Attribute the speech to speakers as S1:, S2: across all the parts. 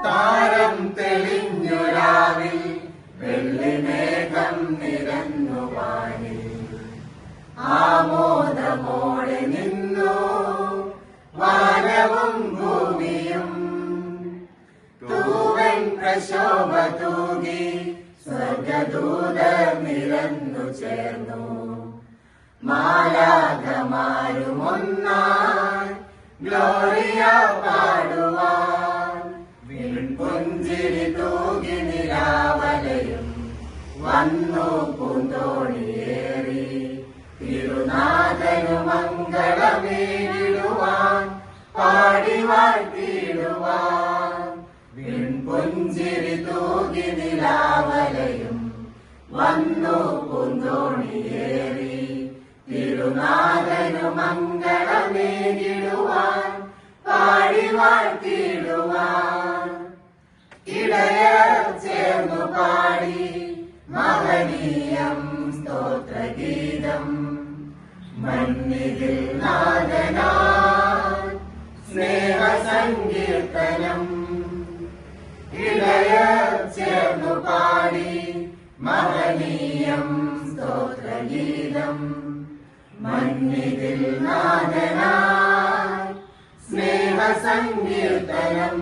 S1: താരം തെളിഞ്ഞൊരാവിൽ വെള്ളിമേഘം നിരന്നു വാനിൽ ആമോദമോടെ നിന്നു വാനവും ഭൂമിയും തൂവൻ പ്രശോഭ തൂകി സ്വർഗദൂതർ നിരന്നു ചേർന്നു മാലാഖമാരുമൊന്നായി ഗ്ലോറിയ പാടുവാൻ പുഞ്ചിരി തൂകി നിലാവലയും വന്നു പൂന്തോണിയേറി തിരുനാഥനു മംഗളമേകിടുവാൻ പാടി വാഴ്ത്തിടുവാൻ പുഞ്ചിരി തൂകി നിലാവലയും വന്നു പൂന്തോണിയേറി തിരുനാഥനു മംഗളമേകിടുവാൻ പാടി വാഴ്ത്തിടുവാൻ ഇടയർ ചേർന്നു പാടി മഹനീയം സ്തോത്രഗീതം മന്നിതിൽ നാഥനായി സ്നേഹസങ്കീർത്തനം ഇടയർ ചേർന്നു പാടി മഹനീയം സ്തോത്രഗീതം മന്നിതിൽ നാഥനായി സ്നേഹസങ്കീർത്തനം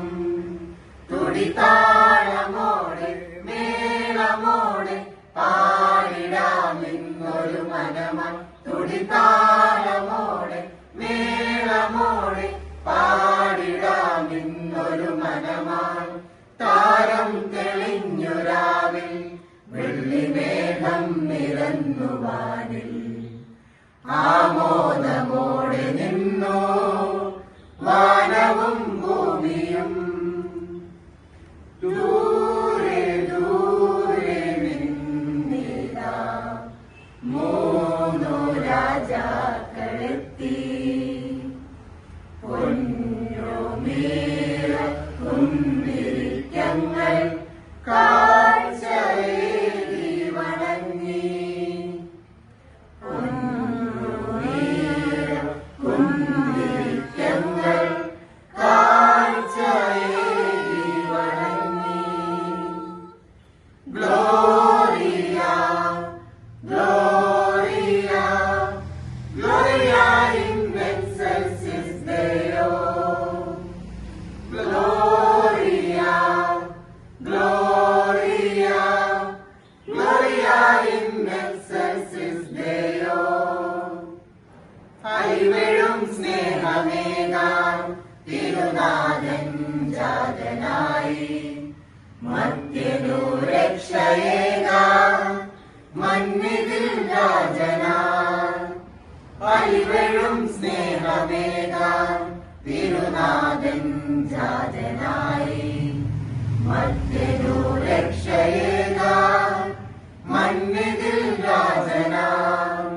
S1: തുടിതാളമോടെ മേളമോടെ പാടിടാമെന്നൊരു മനമായി തുടിതാളമോടെ മേളമോടെ പാടിടാമെന്നൊരു മനമായി താരം തെളിഞ്ഞൊരാവിൽ വെള്ളിമേഘം നിരന്നു വാനിൽ ആമോദമോടെ നിന്നു വാനവും ഭൂമിയും ദൂരെ ദൂരെ നിന്നിതാ മൂന്നു രാജാക്കളെത്തി പൊന്നുമീറ കുന്തിരിക്കങ്ങൾ കാഴ്ചയേകി വണങ്ങി കുന്തിരിക്കങ്ങൾ കാഴ്ചയേകി വണങ്ങി Gloria Gloria Gloria in excelsis Deo Gloria Gloria Gloria in excelsis Deo അരിവെഴും സ്നേഹമേകാൻ തിരുനാഥൻ ജാതനായി മർത്യനു രക്ഷയേകാൻ മന്നിതിൽ രാജനായി അരിവെഴും സ്നേഹമേകാൻ തിരുനാഥൻ ജാതനായി മർത്യനു രക്ഷയേകാൻ മന്നിതിൽ രാജനായി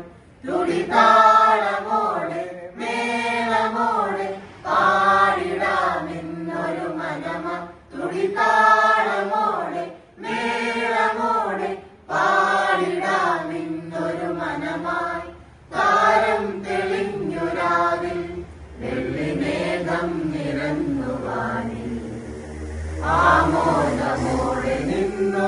S1: തുടിതാളമോടെ മേളമോടെ പാടിടാമെന്നൊരു മനമായി തുടിതാളമോടെ മേളമോടെ പാടിടാമെന്നൊരു മനമായി താരം തെളിഞ്ഞൊരാവിൽ വെള്ളിമേഘം നിരന്നു വാനിൽ ആമോദമോടെ നിന്നു